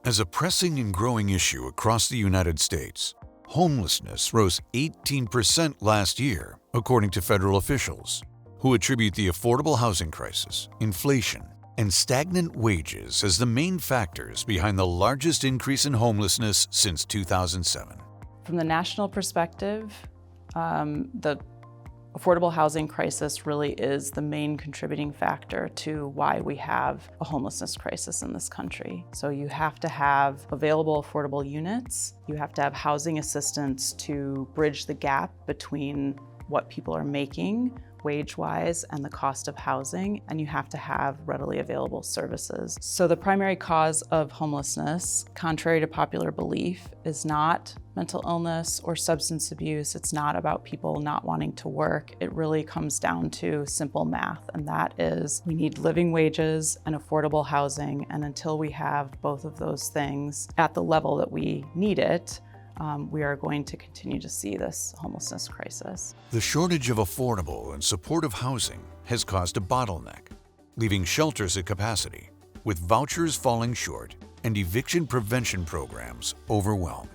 As a pressing and growing issue across the United States, homelessness rose 18% last year, according to federal officials, who attribute the affordable housing crisis, inflation, and stagnant wages as the main factors behind the largest increase in homelessness since 2007. From the national perspective, the affordable housing crisis really is the main contributing factor to why we have a homelessness crisis in this country. So you have to have available affordable units, you have to have housing assistance to bridge the gap between what people are making wage-wise and the cost of housing, and you have to have readily available services. So the primary cause of homelessness, contrary to popular belief, is not mental illness or substance abuse. It's not about people not wanting to work. It really comes down to simple math, and that is we need living wages and affordable housing, and until we have both of those things at the level that we need it, we are going to continue to see this homelessness crisis. The shortage of affordable and supportive housing has caused a bottleneck, leaving shelters at capacity, with vouchers falling short and eviction prevention programs overwhelmed.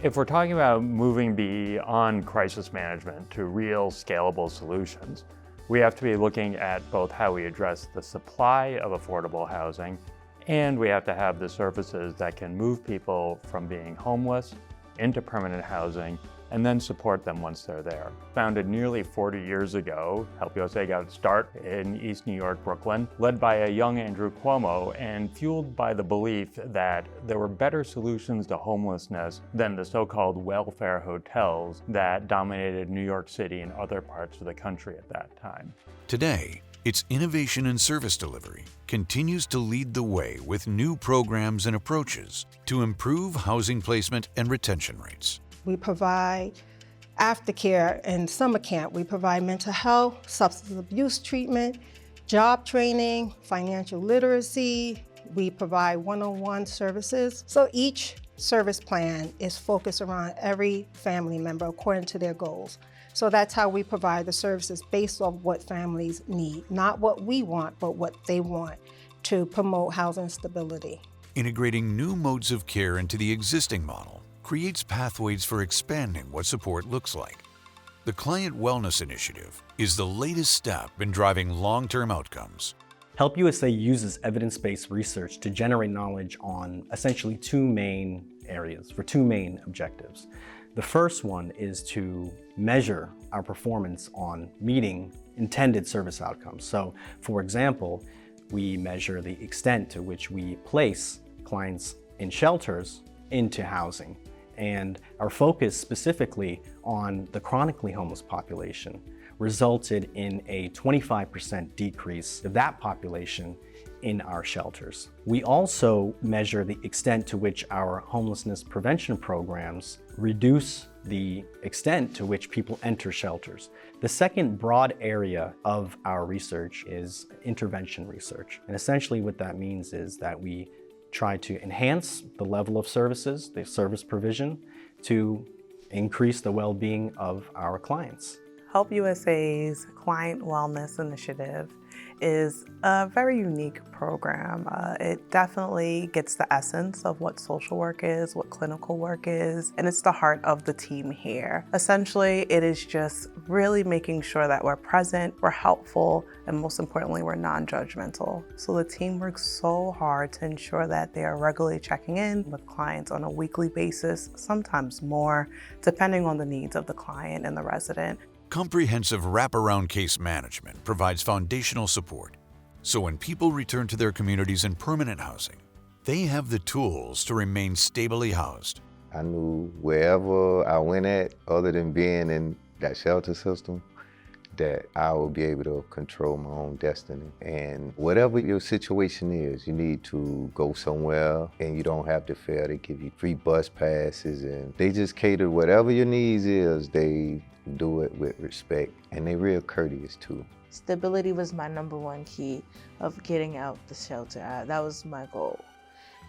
If we're talking about moving beyond crisis management to real scalable solutions, we have to be looking at both how we address the supply of affordable housing, and we have to have the services that can move people from being homeless into permanent housing and then support them once they're there. Founded nearly 40 years ago, Help USA got its start in East New York, Brooklyn, led by a young Andrew Cuomo and fueled by the belief that there were better solutions to homelessness than the so-called welfare hotels that dominated New York City and other parts of the country at that time. Today, its innovation and service delivery continues to lead the way with new programs and approaches to improve housing placement and retention rates. We provide aftercare and summer camp. We provide mental health, substance abuse treatment, job training, financial literacy. We provide one-on-one services. So each service plan is focused around every family member according to their goals. So that's how we provide the services based on what families need, not what we want, but what they want to promote housing stability. Integrating new modes of care into the existing model creates pathways for expanding what support looks like. The Client Wellness Initiative is the latest step in driving long-term outcomes. Help USA uses evidence-based research to generate knowledge on essentially two main areas for two main objectives. The first one is to measure our performance on meeting intended service outcomes. So, for example, we measure the extent to which we place clients in shelters into housing. And our focus specifically on the chronically homeless population resulted in a 25% decrease of that population in our shelters. We also measure the extent to which our homelessness prevention programs reduce the extent to which people enter shelters. The second broad area of our research is intervention research. And essentially what that means is that we try to enhance the level of services, the service provision, to increase the well-being of our clients. Help USA's Client Wellness Initiative is a very unique program. It definitely gets the essence of what social work is, what clinical work is, and it's the heart of the team here. Essentially, it is just really making sure that we're present, we're helpful, and most importantly, we're non-judgmental. So the team works so hard to ensure that they are regularly checking in with clients on a weekly basis, sometimes more, depending on the needs of the client and the resident. Comprehensive wraparound case management provides foundational support, so when people return to their communities in permanent housing, they have the tools to remain stably housed. I knew wherever I went at, other than being in that shelter system, that I would be able to control my own destiny. And whatever your situation is, you need to go somewhere and you don't have to fail. They give you free bus passes and they just cater whatever your needs is, they do it with respect, and they're real courteous too. Stability was my #1 key of getting out the shelter. That was my goal.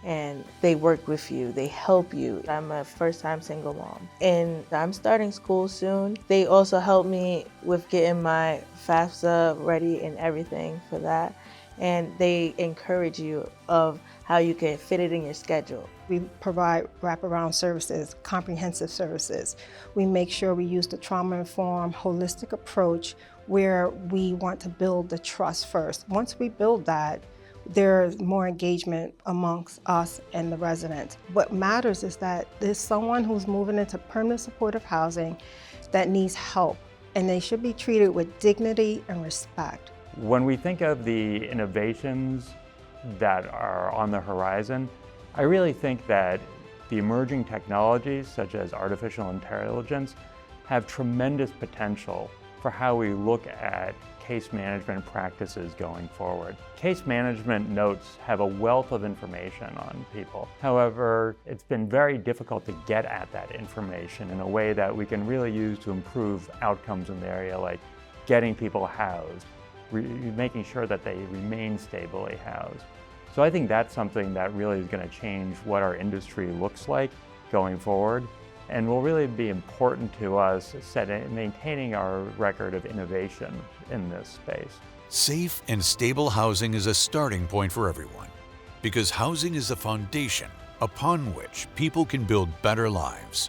And they work with you, they help you. I'm a first-time single mom, and I'm starting school soon. They also help me with getting my FAFSA ready and everything for that. and they encourage you of how you can fit it in your schedule. We provide wraparound services, comprehensive services. We make sure we use the trauma-informed, holistic approach where we want to build the trust first. Once we build that, there's more engagement amongst us and the residents. What matters is that there's someone who's moving into permanent supportive housing that needs help, and they should be treated with dignity and respect. When we think of the innovations that are on the horizon, I really think that the emerging technologies such as artificial intelligence have tremendous potential for how we look at case management practices going forward. Case management notes have a wealth of information on people. However, it's been very difficult to get at that information in a way that we can really use to improve outcomes in the area, like getting people housed, making sure that they remain stably housed. So I think that's something that really is going to change what our industry looks like going forward, and will really be important to us maintaining our record of innovation in this space. Safe and stable housing is a starting point for everyone, because housing is the foundation upon which people can build better lives.